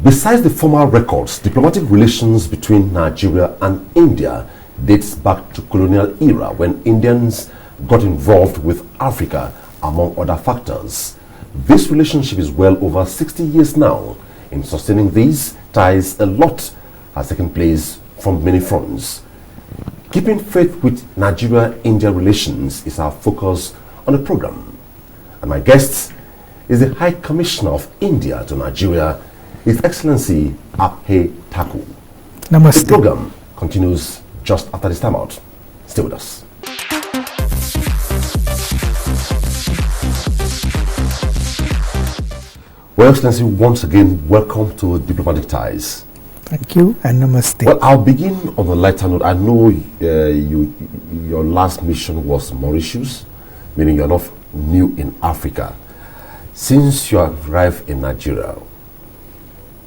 Besides the formal records, diplomatic relations between Nigeria and India dates back to colonial era when Indians got involved with Africa, among other factors. This relationship is well over 60 years now. In sustaining these ties, a lot has taken place from many fronts. Keeping faith with Nigeria-India relations is our focus on the program. And my guest is the High Commissioner of India to Nigeria, His Excellency Abhay Thakur. Namaste. The program continues just after this time out. Stay with us. Well, Excellency, once again, welcome to Diplomatic Ties. Thank you and namaste. Well, I'll begin on a lighter note. I know your last mission was Mauritius, meaning you're not new in Africa. Since you arrived in Nigeria,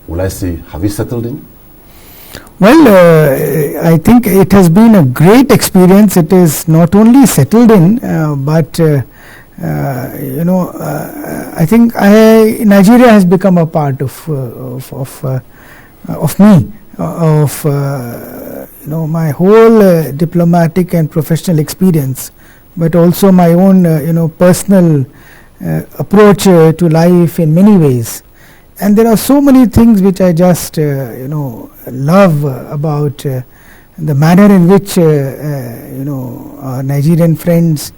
will I say, have you settled in? Well, I think it has been a great experience. It is not only settled in, but I think Nigeria has become a part of me, my whole diplomatic and professional experience, but also my own, personal approach to life in many ways. And there are so many things which I just, love about the manner in which, our Nigerian friends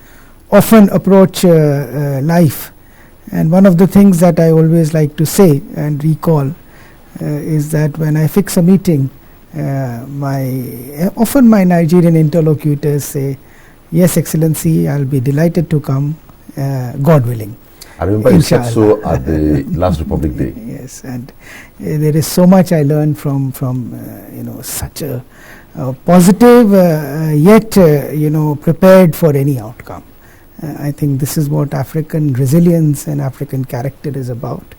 often approach life. And one of the things that I always like to say and recall is that when I fix a meeting, often my Nigerian interlocutors say, "Yes, Excellency, I'll be delighted to come, God willing." I remember you said so at the last Republic Day. Yes, and there is so much I learned from such a positive yet prepared for any outcome. I think this is what African resilience and African character is about,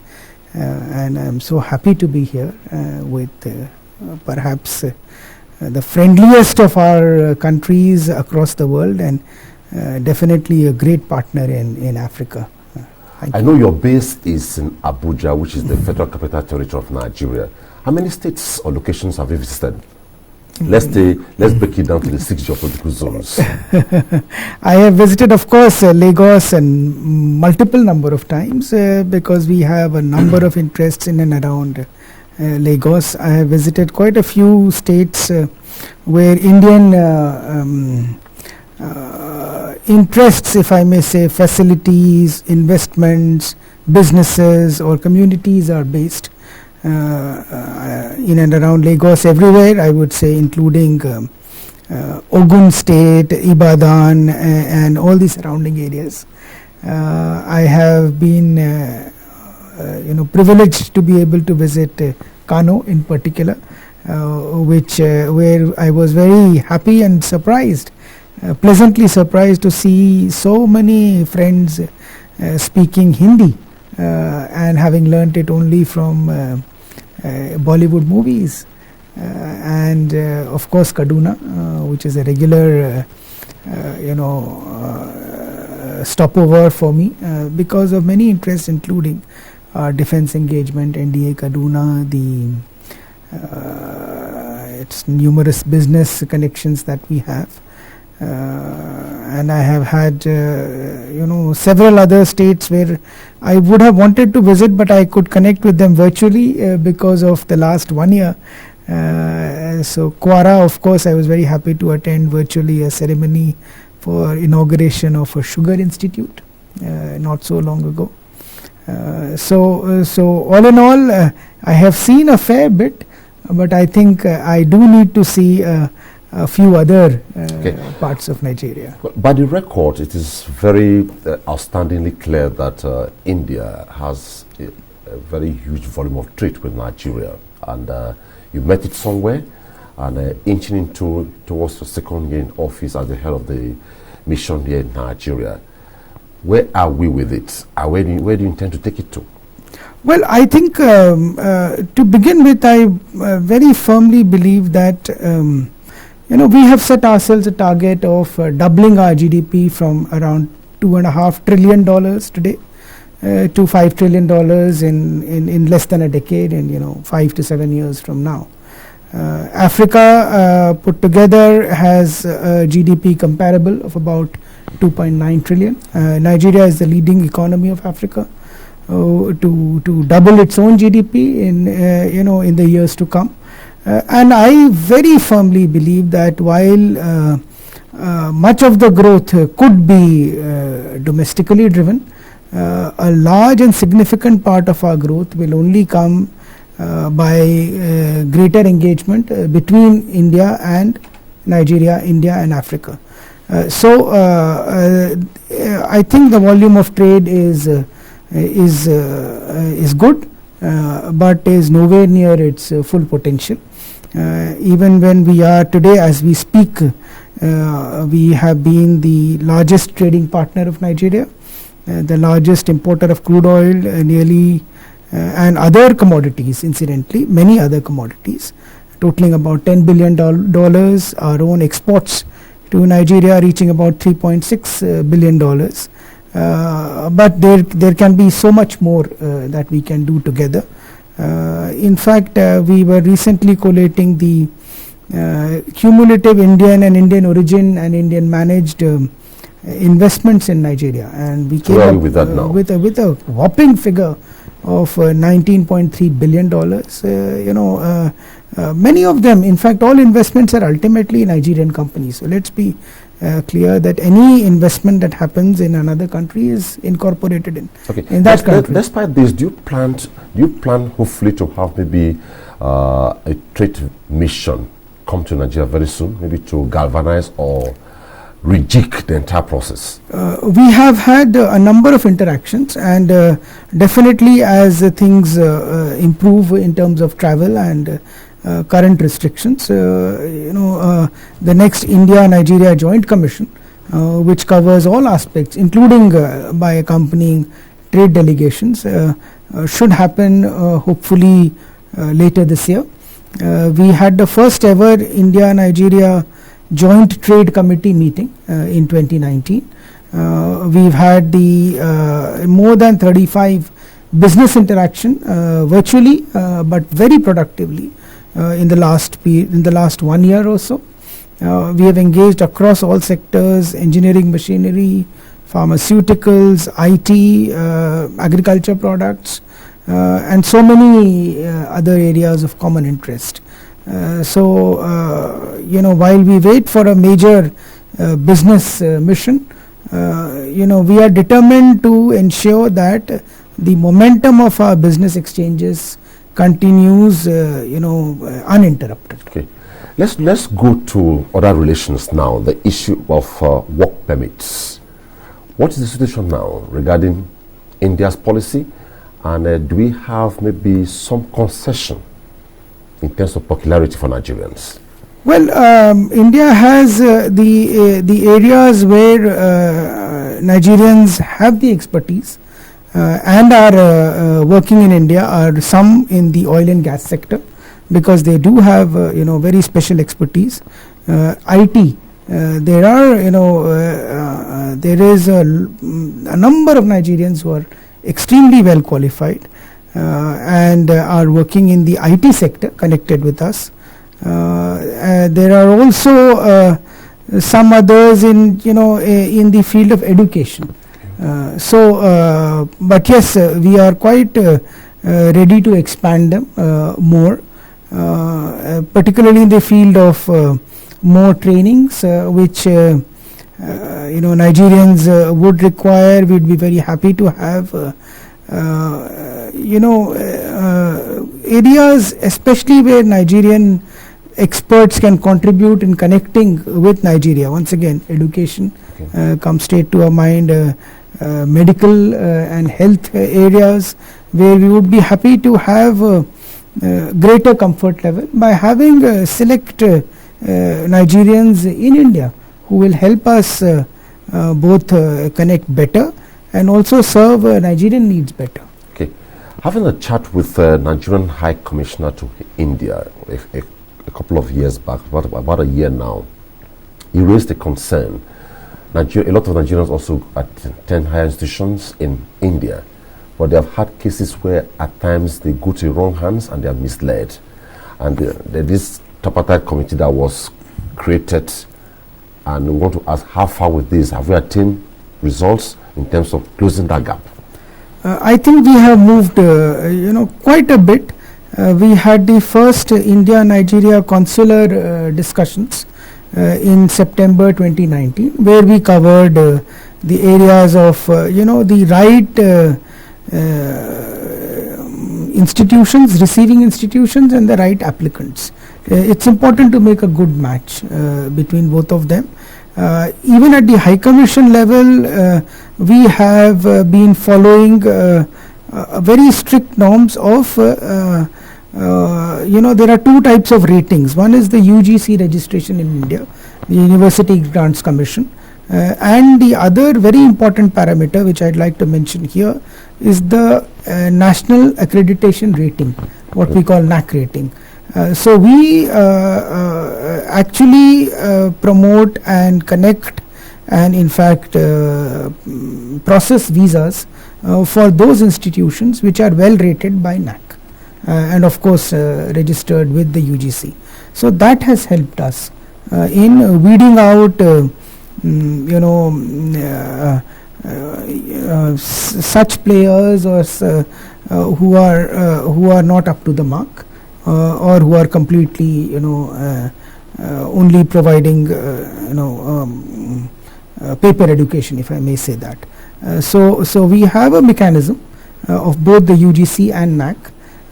and I'm so happy to be here with perhaps the friendliest of our countries across the world, and definitely a great partner in Africa. I know your base is in Abuja, which is the Federal Capital Territory of Nigeria. How many states or locations have you visited? Let's break it down to the 6 geopolitical zones. I have visited, of course, Lagos and multiple number of times because we have a number of interests in and around Lagos. I have visited quite a few states where Indian interests, if I may say, facilities, investments, businesses or communities are based in and around Lagos, everywhere, I would say, including Ogun State, Ibadan and all the surrounding areas. I have been privileged to be able to visit Kano in particular, where I was very happy and surprised, pleasantly surprised to see so many friends speaking Hindi and having learnt it only from Bollywood movies, and of course Kaduna, which is a regular stopover for me because of many interests, including our defense engagement, NDA Kaduna, its numerous business connections that we have. And I have had several other states where I would have wanted to visit, but I could connect with them virtually because of the last 1 year. So Kwara, of course, I was very happy to attend virtually a ceremony for inauguration of a sugar institute not so long ago. So all in all, I have seen a fair bit, but I think I do need to see a few other parts of Nigeria. Well, by the record, it is very outstandingly clear that India has a very huge volume of trade with Nigeria, and you met it somewhere, and inching towards the second year in office as the head of the mission here in Nigeria. Where are we with it? Where do you intend to take it to? Well, I think to begin with, I very firmly believe that we have set ourselves a target of doubling our GDP from around $2.5 trillion today to $5 trillion in less than a decade, in 5 to 7 years from now. Africa put together has a GDP comparable of about 2.9 trillion. Nigeria is the leading economy of Africa to double its own GDP in the years to come. And I very firmly believe that while much of the growth could be domestically driven, a large and significant part of our growth will only come by greater engagement between India and Nigeria, India and Africa. So I think the volume of trade is good, but is nowhere near its full potential. Even when we are today, as we speak, we have been the largest trading partner of Nigeria, the largest importer of crude oil, and other commodities, incidentally, many other commodities, totaling about $10 billion. Our own exports to Nigeria reaching about $3.6 billion. But there can be so much more that we can do together. In fact, we were recently collating the cumulative Indian and Indian origin and Indian managed investments in Nigeria, and we came up with a whopping figure of $19.3 billion. Many of them, in fact, all investments are ultimately Nigerian companies. So let's be clear that any investment that happens in another country is incorporated in that country. Despite this, do you plan hopefully to have maybe a trade mission come to Nigeria very soon, maybe to galvanize or rejig the entire process? We have had a number of interactions, and definitely as things improve in terms of travel and current restrictions, the next India-Nigeria Joint Commission, which covers all aspects, including by accompanying trade delegations, should happen hopefully later this year. We had the first ever India-Nigeria Joint Trade Committee meeting in 2019. We've had the more than 35 business interaction virtually, but very productively in the last 1 year or so. We have engaged across all sectors: engineering, machinery, pharmaceuticals, IT, agriculture products, and so many other areas of common interest. While we wait for a major business mission, we are determined to ensure that the momentum of our business exchanges continues, uninterrupted. Okay, let's go to other relations now. The issue of work permits. What is the situation now regarding India's policy, and do we have maybe some concession in terms of popularity for Nigerians? Well, India has the areas where Nigerians have the expertise and are working in India are some in the oil and gas sector, because they do have very special expertise. IT, there is a number of Nigerians who are extremely well qualified and are working in the IT sector connected with us. There are also some others in the field of education. But yes, we are quite ready to expand them more, particularly in the field of more trainings, which Nigerians would require. We'd be very happy to have areas, especially where Nigerian experts can contribute in connecting with Nigeria. Once again, education comes straight to our mind, medical and health areas, where we would be happy to have greater comfort level by having select Nigerians in India who will help us both connect better and also serve Nigerian needs better. Okay, having a chat with Nigerian High Commissioner to India a couple of years back, about a year now, he raised a concern. A lot of Nigerians also attend higher institutions in India, but they have had cases where at times they go to the wrong hands and they are misled. And this tripartite committee that was created, and we want to ask how far with this, have we attained results in terms of closing that gap? I think we have moved quite a bit. We had the first India-Nigeria consular discussions in September 2019, where we covered the areas of the right institutions, receiving institutions, and the right applicants. It's important to make a good match between both of them. Even at the High Commission level, we have been following very strict norms of there are two types of ratings. One is the UGC registration in India, the University Grants Commission, and the other very important parameter which I'd like to mention here is the National Accreditation Rating, what we call NAC rating. So we actually promote and connect and in fact process visas for those institutions which are well rated by NAC and of course registered with the UGC. So that has helped us in weeding out such players or who are not up to the mark or who are completely only providing paper education, if I may say that. So we have a mechanism of both the UGC and NAC.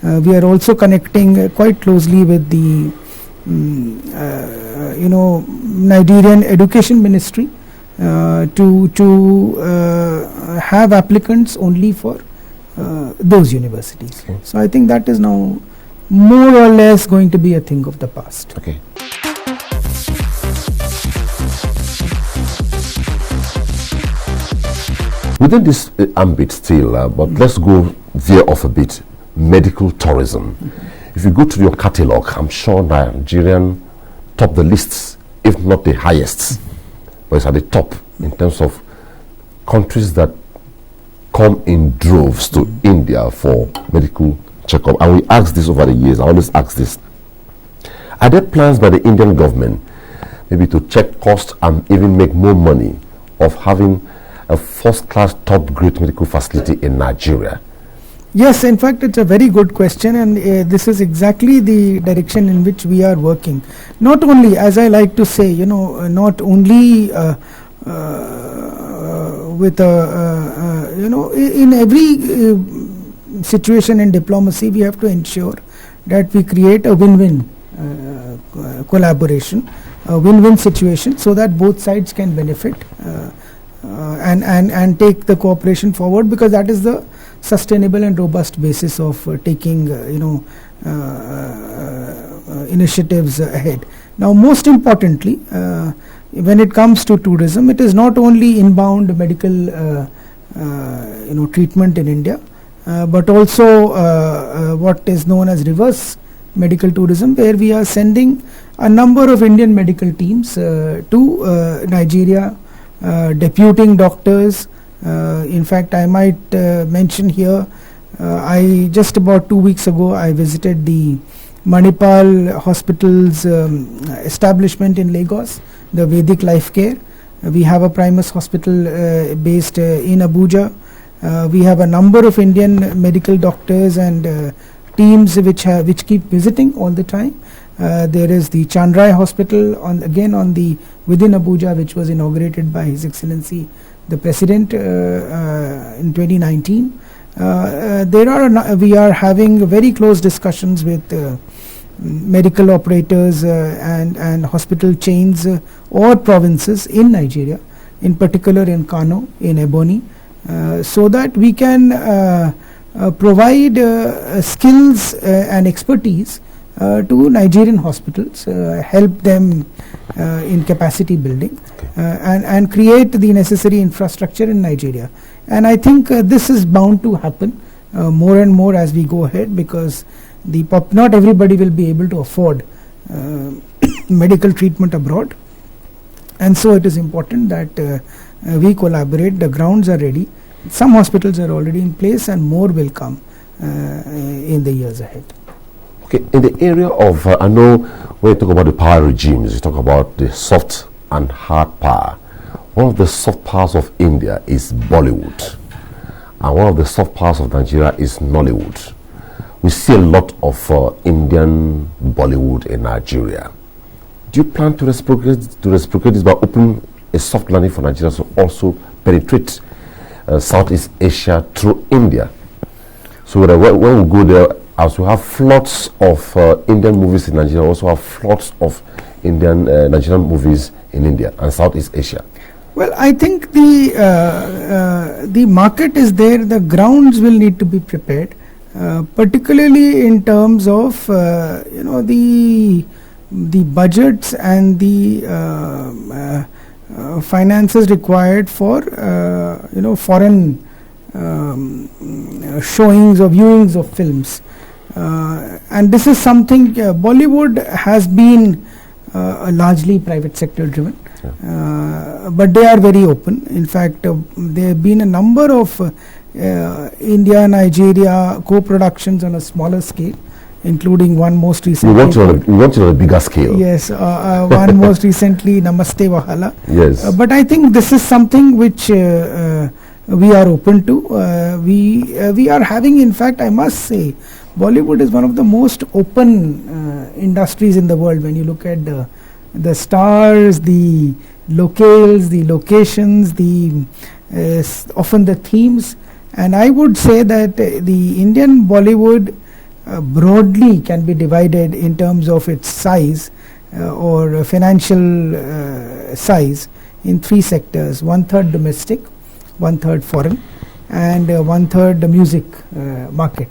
We are also connecting quite closely with the Nigerian Education Ministry to have applicants only for those universities. Okay. So I think that is now more or less going to be a thing of the past. Okay. Within this ambit still, but let's go veer off a bit. Medical tourism. If you go to your catalog, I'm sure Nigerian top the lists, if not the highest, but it's at the top in terms of countries that come in droves to India for medical checkup. And we ask this over the years. I always ask this: are there plans by the Indian government maybe to check cost and even make more money of having a first-class, top-grade medical facility in Nigeria? Yes, in fact, it's a very good question, and this is exactly the direction in which we are working. Not only, as I like to say, not only with in every situation in diplomacy, we have to ensure that we create a win-win collaboration, a win-win situation, so that both sides can benefit and take the cooperation forward, because that is the sustainable and robust basis of taking initiatives ahead. Now, most importantly, when it comes to tourism, it is not only inbound medical treatment in India, but also what is known as reverse medical tourism, where we are sending a number of Indian medical teams to Nigeria, deputing doctors. In fact, I might mention here, I just about 2 weeks ago I visited the Manipal Hospital's establishment in Lagos, the Vedic Life Care. We have a Primus Hospital based in Abuja. We have a number of Indian medical doctors and teams which keep visiting all the time. There is the Chandrai Hospital within Abuja, which was inaugurated by His Excellency the President in 2019. We are having very close discussions with medical operators and hospital chains or provinces in Nigeria, in particular in Kano, in Ebonyi, so that we can provide skills and expertise to Nigerian hospitals, help them in capacity building, and create the necessary infrastructure in Nigeria. And I think this is bound to happen more and more as we go ahead, because not everybody will be able to afford medical treatment abroad, and so it is important that we collaborate. The grounds are ready. Some hospitals are already in place, and more will come in the years ahead. Okay, in the area of, I know when you talk about the power regimes, you talk about the soft and hard power. One of the soft powers of India is Bollywood, and one of the soft powers of Nigeria is Nollywood. We see a lot of Indian Bollywood in Nigeria. Do you plan to reciprocate this by opening a soft landing for Nigeria to also penetrate Southeast Asia through India? So that when we go there, as we have floods of Indian movies in Nigeria, we also have floods of Nigerian movies in India and Southeast Asia. Well, I think the market is there. The grounds will need to be prepared, particularly in terms of the budgets and the finances required for foreign showings or viewings of films. And this is something Bollywood has been largely private sector driven, but they are very open. In fact, there have been a number of India-Nigeria co-productions on a smaller scale, including one most recently. We want it on a bigger scale. Yes, one most recently, Namaste Wahala. Yes. But I think this is something which we are open to. We are having, in fact, I must say, Bollywood is one of the most open industries in the world. When you look at the stars, the locales, the locations, often the themes, and I would say that the Indian Bollywood broadly can be divided in terms of its size or financial size in three sectors: 1/3 domestic, 1/3 foreign, and 1/3 the music market.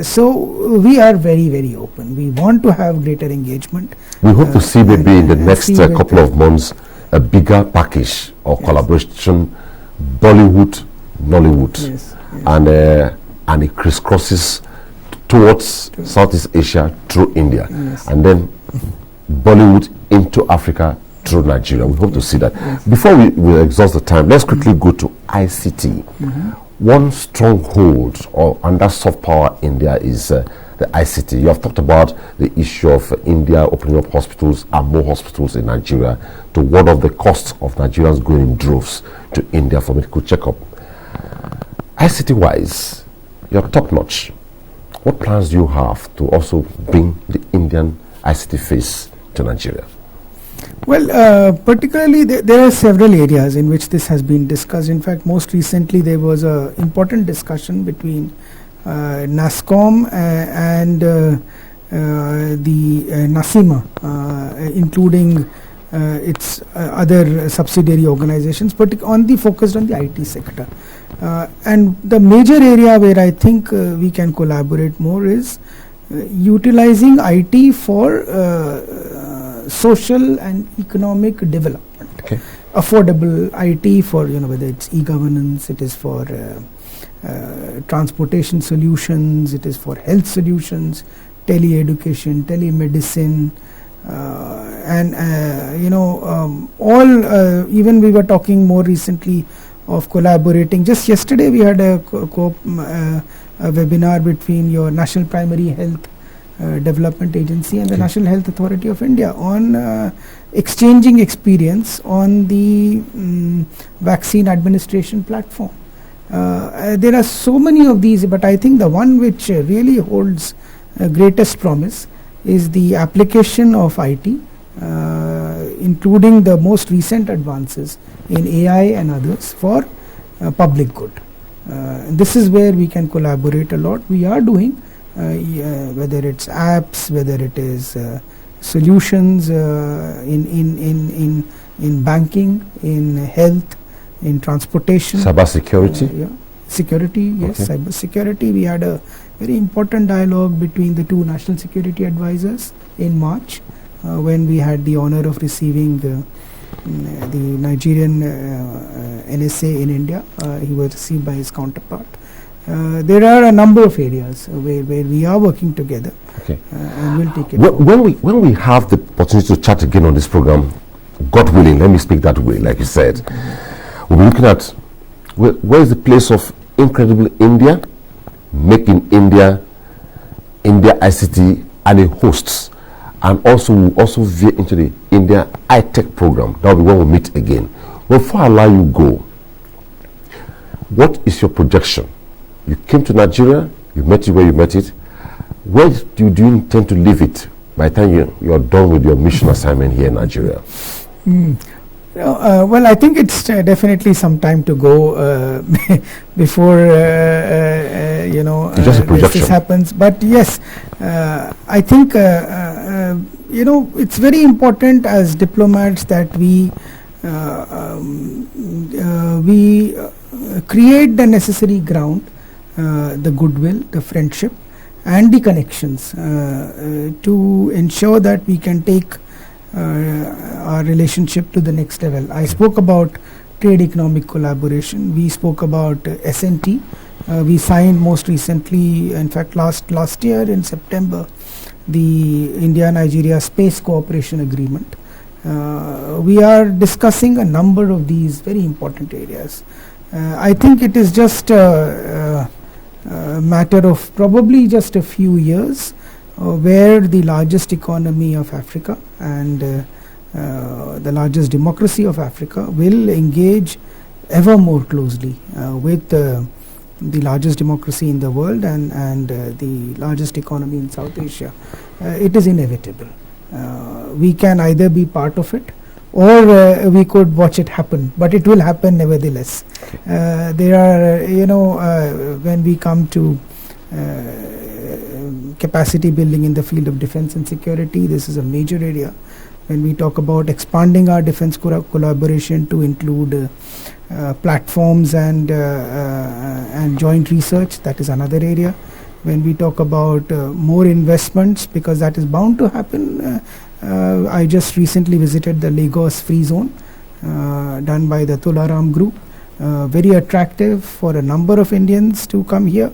So we are very, very open. We want to have greater engagement. We hope to see maybe in the next couple of months a bigger package or collaboration, Bollywood, Nollywood, and it crisscrosses towards Southeast Asia through India, and then Bollywood into Africa through Nigeria. We hope to see that. Before we exhaust the time, let's quickly go to ICT. One stronghold or under soft power India is the ICT. You have talked about the issue of India opening up hospitals and more hospitals in Nigeria to ward off the costs of Nigerians going in droves to India for medical checkup. ICT-wise, you're top-notch. What plans do you have to also bring the Indian ICT face to Nigeria? Well, particularly there are several areas in which this has been discussed. In fact, most recently there was an important discussion between NASSCOM and the NASIMA, including its other subsidiary organizations, focused on the IT sector. And the major area where I think we can collaborate more is utilizing IT for social and economic development. Affordable IT for whether it's e-governance, it is for transportation solutions, it is for health solutions, tele-education, telemedicine, and even we were talking more recently of collaborating. Just yesterday we had a webinar between your National Primary Health Development Agency and the National Health Authority of India on exchanging experience on the vaccine administration platform. There are so many of these, but I think the one which really holds greatest promise is the application of IT, including the most recent advances in AI and others for public good. This is where we can collaborate a lot. We are doing whether it's apps, whether it is solutions in banking, in health, in transportation, cyber security. Security, yes, cyber security. We had a very important dialogue between the two national security advisors in March when we had the honor of receiving the Nigerian NSA in India. He was received by his counterpart. There are a number of areas where we are working together, and we'll take it. When we have the opportunity to chat again on this program, God willing, let me speak that way, like you said, we'll be looking at where is the place of Incredible India, Make in India, India ICT, and a hosts? And also we'll also veer into the India iTech program. That will be when we meet again. Before I allow you go, what is your projection? You came to Nigeria, you met it where you met it. Where do you intend to leave it by the time you're done with your mission assignment here in Nigeria? Well, I think it's definitely some time to go before this happens. But yes, I think it's very important as diplomats that we create the necessary ground, the goodwill, the friendship, and the connections to ensure that we can take our relationship to the next level. I spoke about trade economic collaboration. We spoke about SNT. We signed most recently, in fact last year in September, the India-Nigeria Space Cooperation Agreement. We are discussing a number of these very important areas. I think it is just a matter of probably just a few years where the largest economy of Africa and the largest democracy of Africa will engage ever more closely with the largest democracy in the world and the largest economy in South Asia. It is inevitable. We can either be part of it or we could watch it happen, but it will happen nevertheless. There are, when we come to capacity building in the field of defense and security, this is a major area. When we talk about expanding our defense collaboration to include platforms and joint research, that is another area. When we talk about more investments, because that is bound to happen, I just recently visited the Lagos Free Zone done by the Tularam Group. Very attractive for a number of Indians to come here.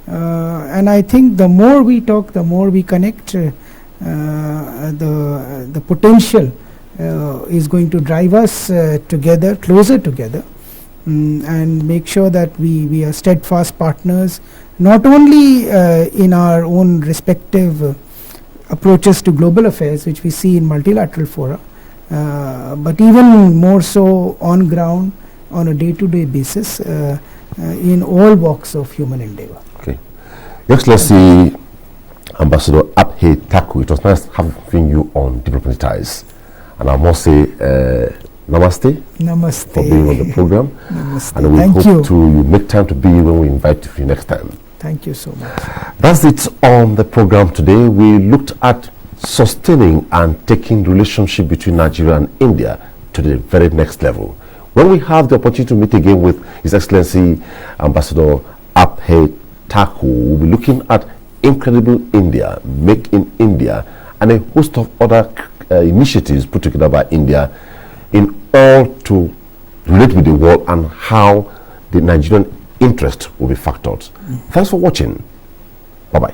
And I think the more we talk, the more we connect, the potential is going to drive us together, closer together, and make sure that we are steadfast partners, not only in our own respective approaches to global affairs, which we see in multilateral fora, but even more so on ground, on a day-to-day basis, in all walks of human endeavor. Okay. Your Excellency, Ambassador Abhay Thakur, it was nice having you on Diplomatic Ties. And I must say, namaste. Namaste. For being on the program. Namaste. And we hope to make time to be when we invite you next time. Thank you so much. That's it on the program today. We looked at sustaining and taking the relationship between Nigeria and India to the very next level. When we have the opportunity to meet again with His Excellency Ambassador Abhay Thakur, we'll be looking at Incredible India, Make in India, and a host of other initiatives put together by India in all to relate with the world and how the Nigerian interest will be factored. Thanks for watching. Bye-bye.